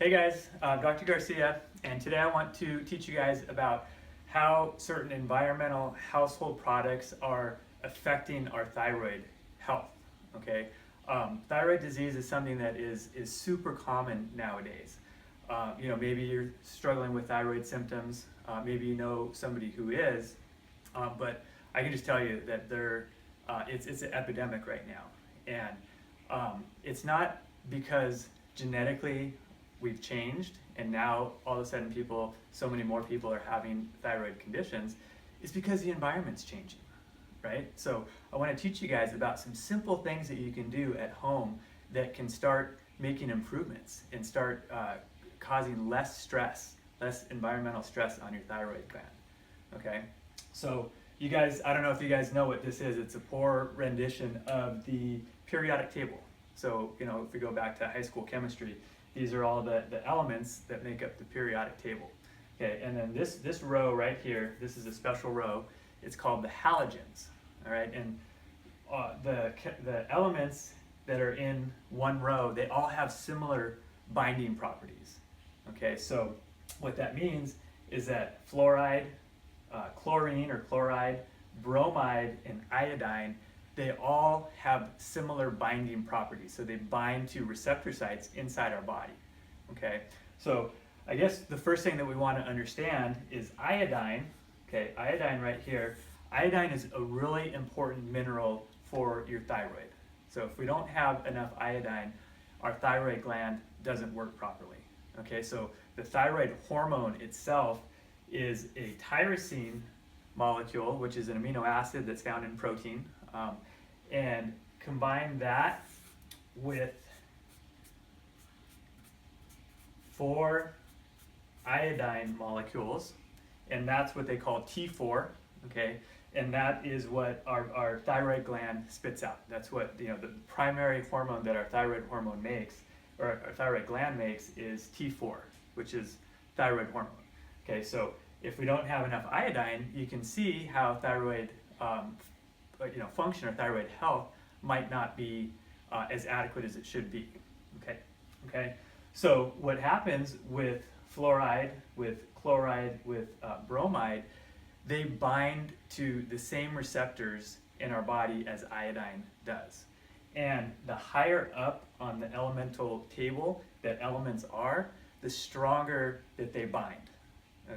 Hey guys, Dr. Garcia, and today I want to teach you guys about how certain environmental household products are affecting our thyroid health. Okay, thyroid disease is something that is super common nowadays. Maybe you're struggling with thyroid symptoms. Maybe you know somebody who is, but I can just tell you that it's an epidemic right now, and it's not because genetically we've changed and now all of a sudden so many more people are having thyroid conditions. It's because the environment's changing, right? So I want to teach you guys about some simple things that you can do at home that can start making improvements and start causing less environmental stress on your thyroid gland. Okay, so you guys, I don't know if you guys know what this is. It's a poor rendition of the periodic table. So, if we go back to high school chemistry, these are all the elements that make up the periodic table. Okay, and then this row right here, this is a special row. It's called the halogens. All right, and the elements that are in one row, they all have similar binding properties. Okay, so what that means is that fluoride, chlorine or chloride, bromide, and iodine, they all have similar binding properties. So they bind to receptor sites inside our body. Okay, so I guess the first thing that we want to understand is iodine. Okay, iodine right here. Iodine is a really important mineral for your thyroid. So if we don't have enough iodine, our thyroid gland doesn't work properly. Okay, so the thyroid hormone itself is a tyrosine molecule, which is an amino acid that's found in protein. And combine that with 4 iodine molecules, and that's what they call T4, okay? And that is what our thyroid gland spits out. That's what, the primary hormone that our thyroid hormone makes, or our thyroid gland makes, is T4, which is thyroid hormone. Okay, so if we don't have enough iodine, you can see how thyroid function or thyroid health might not be as adequate as it should be. Okay. So what happens with fluoride, with chloride, with bromide, they bind to the same receptors in our body as iodine does. And the higher up on the elemental table that elements are, the stronger that they bind.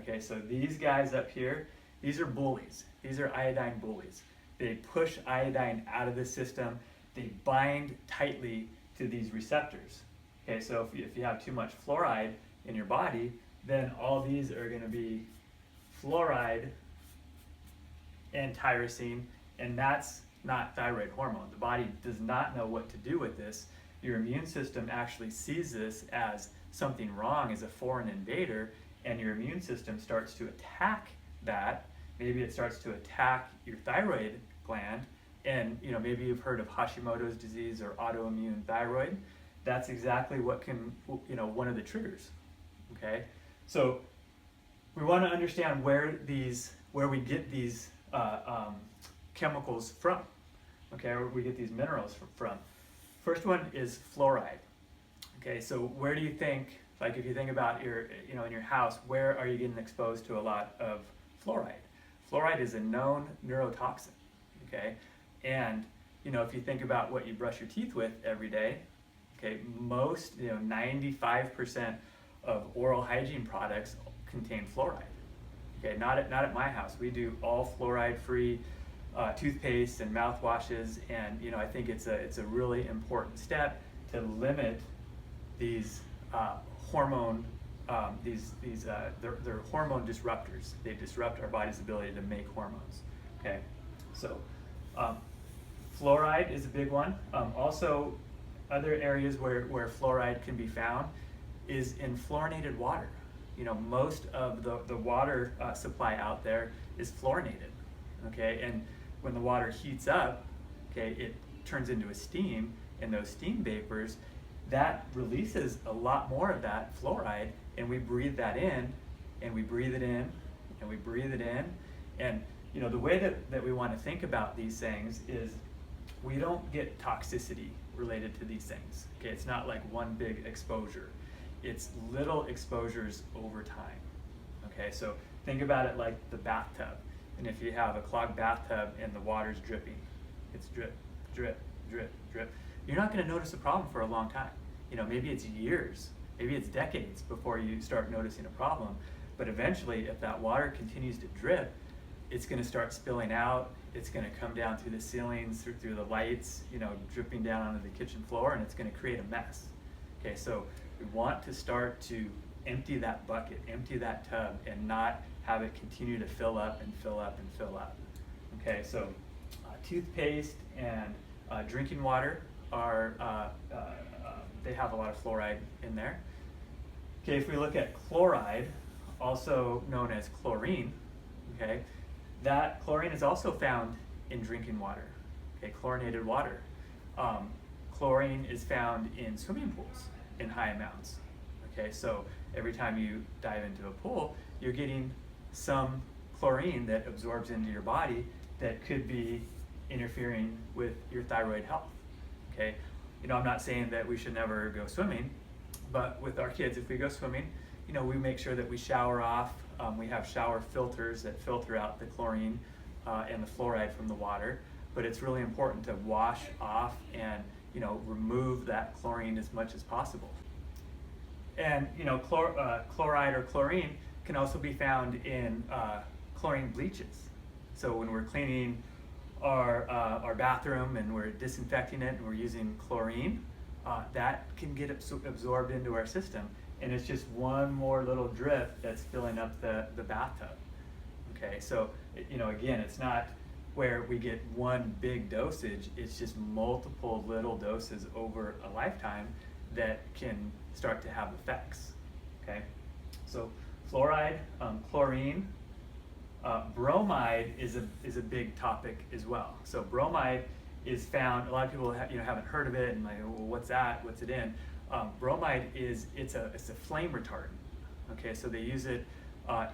Okay, so these guys up here, these are bullies. These are iodine bullies. They push iodine out of the system. They bind tightly to these receptors. Okay, so if you have too much fluoride in your body, then all these are going to be fluoride and tyrosine, and that's not thyroid hormone. The body does not know what to do with this. Your immune system actually sees this as something wrong, as a foreign invader, and your immune system starts to attack that. Maybe it starts to attack your thyroid gland, and maybe you've heard of Hashimoto's disease or autoimmune thyroid. That's exactly what can, one of the triggers. Okay, so we want to understand where we get these chemicals from. Okay, where we get these minerals from. First one is fluoride. Okay, so where do you think, like if you think about in your house, where are you getting exposed to a lot of fluoride? Fluoride is a known neurotoxin, okay? And, if you think about what you brush your teeth with every day, okay, most, 95% of oral hygiene products contain fluoride. Okay, not at my house. We do all fluoride-free toothpaste and mouthwashes, and, I think it's a really important step to limit these hormone they're hormone disruptors. They disrupt our body's ability to make hormones. Okay, so fluoride is a big one. Also, other areas where fluoride can be found is in fluorinated water. Most of the water supply out there is fluorinated. Okay, and when the water heats up, okay, it turns into a steam, and those steam vapors, that releases a lot more of that fluoride, and we breathe that in, and we breathe it in, and we breathe it in. And the way that we want to think about these things is we don't get toxicity related to these things. Okay, it's not like one big exposure. it's little exposures over time. Okay, so think about it like the bathtub. And if you have a clogged bathtub and the water's dripping, it's drip, drip, drip, drip, you're not going to notice a problem for a long time. Maybe it's years, maybe it's decades before you start noticing a problem. But eventually, if that water continues to drip, it's going to start spilling out. It's going to come down through the ceilings, through the lights, dripping down onto the kitchen floor, and it's going to create a mess. Okay, so we want to start to empty that bucket, empty that tub, and not have it continue to fill up and fill up and fill up. Okay, so toothpaste and drinking water are, they have a lot of fluoride in there. Okay, if we look at chloride, also known as chlorine, okay, that chlorine is also found in drinking water, okay, chlorinated water. Chlorine is found in swimming pools in high amounts. Okay, so every time you dive into a pool, you're getting some chlorine that absorbs into your body that could be interfering with your thyroid health. Okay, I'm not saying that we should never go swimming, but with our kids, if we go swimming, we make sure that we shower off. We have shower filters that filter out the chlorine and the fluoride from the water, but it's really important to wash off and remove that chlorine as much as possible. And chloride or chlorine can also be found in chlorine bleaches. So when we're cleaning our bathroom and we're disinfecting it and we're using chlorine, that can get absorbed into our system, and it's just one more little drip that's filling up the bathtub. Okay, so again, it's not where we get one big dosage, it's just multiple little doses over a lifetime that can start to have effects. Okay, so fluoride, chlorine, bromide is a big topic as well. So bromide is found. A lot of people haven't heard of it and like, well, what's that? What's it in? Bromide it's a flame retardant. Okay, so they use it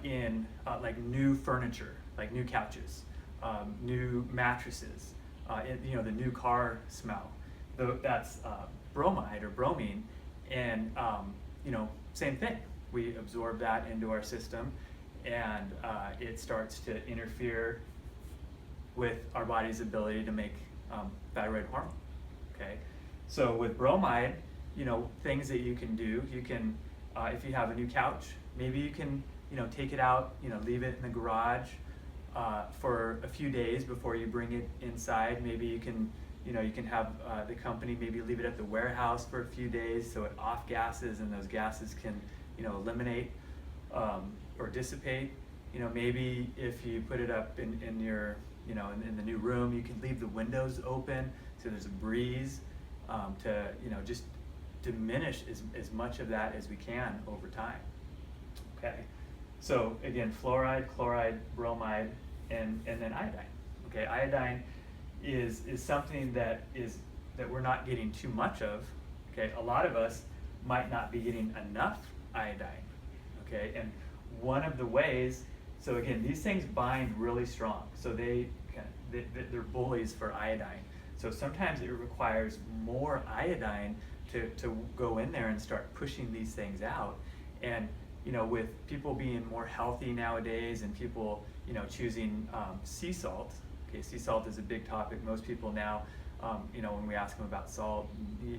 in like new furniture, like new couches, new mattresses, the new car smell. That's bromide or bromine, and same thing. We absorb that into our system, and it starts to interfere with our body's ability to make thyroid hormone. Okay, so with bromide, things that you can do, you can, if you have a new couch, maybe you can, take it out, leave it in the garage for a few days before you bring it inside. Maybe you can, you can have the company maybe leave it at the warehouse for a few days so it off gases, and those gases can, eliminate or dissipate. Maybe if you put it up in your, in the new room, you can leave the windows open so there's a breeze to, just diminish as much of that as we can over time. Okay, so again, fluoride, chloride, bromide, and then iodine. Okay, iodine is something that we're not getting too much of. Okay, a lot of us might not be getting enough iodine. Okay, and one of the ways, so again, these things bind really strong, so they're bullies for iodine. So sometimes it requires more iodine to go in there and start pushing these things out. And with people being more healthy nowadays and people choosing sea salt. Okay, sea salt is a big topic. Most people now, when we ask them about salt,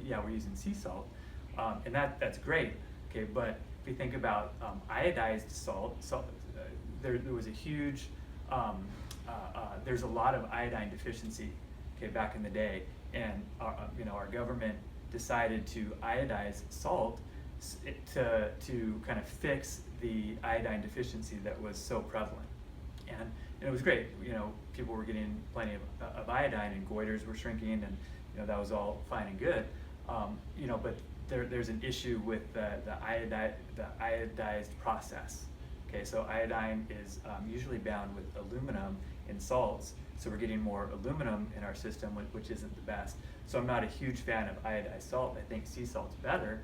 yeah, we're using sea salt, and that's great. Okay, but if you think about iodized salt, there was a huge, there's a lot of iodine deficiency. Okay, back in the day, and our government decided to iodize salt to kind of fix the iodine deficiency that was so prevalent, and it was great. People were getting plenty of iodine, and goiters were shrinking, and that was all fine and good. But there's an issue with the iodized process. Okay, so iodine is usually bound with aluminum in salts, so we're getting more aluminum in our system, which isn't the best. So I'm not a huge fan of iodized salt. I think sea salt's better,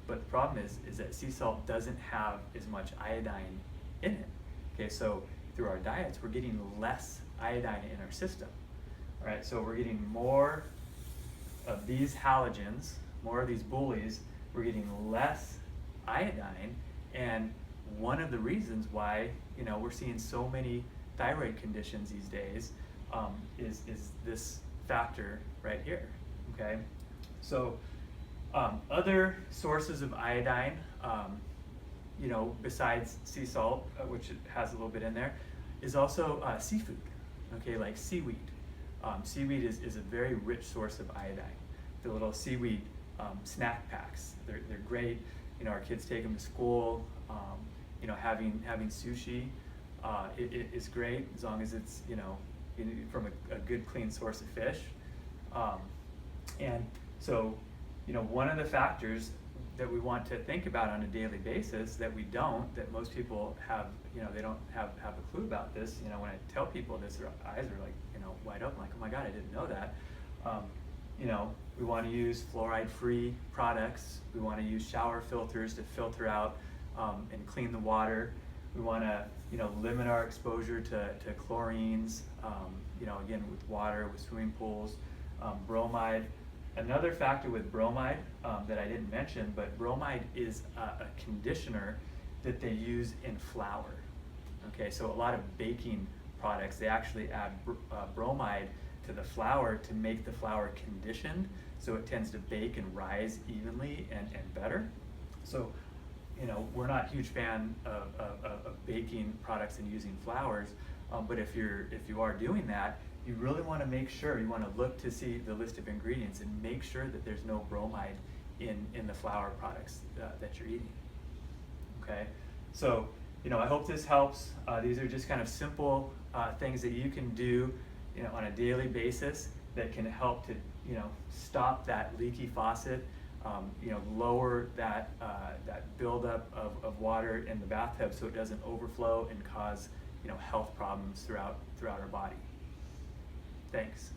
but the problem is that sea salt doesn't have as much iodine in it. Okay, so through our diets, we're getting less iodine in our system. All right, so we're getting more of these halogens, more of these bullies. We're getting less iodine, and one of the reasons why we're seeing so many thyroid conditions these days is this factor right here. Okay, so other sources of iodine, besides sea salt, which it has a little bit in there, is also seafood. Okay, like seaweed. Seaweed is a very rich source of iodine. The little seaweed snack packs, they're great. Our kids take them to school. Having sushi it is great as long as it's from a good clean source of fish. And so one of the factors that we want to think about on a daily basis that most people have, they don't have a clue about this. When I tell people this, their eyes are like wide open, like, oh my God, I didn't know that. We want to use fluoride-free products. We want to use shower filters to filter out and clean the water. We want to limit our exposure to chlorines, again with water, with swimming pools. Bromide. Another factor with bromide that I didn't mention, but bromide is a conditioner that they use in flour. Okay, so a lot of baking products, they actually add bromide to the flour to make the flour conditioned, so it tends to bake and rise evenly and better. So we're not a huge fan of baking products and using flours, but if you are doing that, you really want to make sure, you want to look to see the list of ingredients and make sure that there's no bromide in the flour products that you're eating. Okay, so I hope this helps. These are just kind of simple things that you can do on a daily basis that can help to stop that leaky faucet, lower that buildup of water in the bathtub so it doesn't overflow and cause health problems throughout our body. Thanks.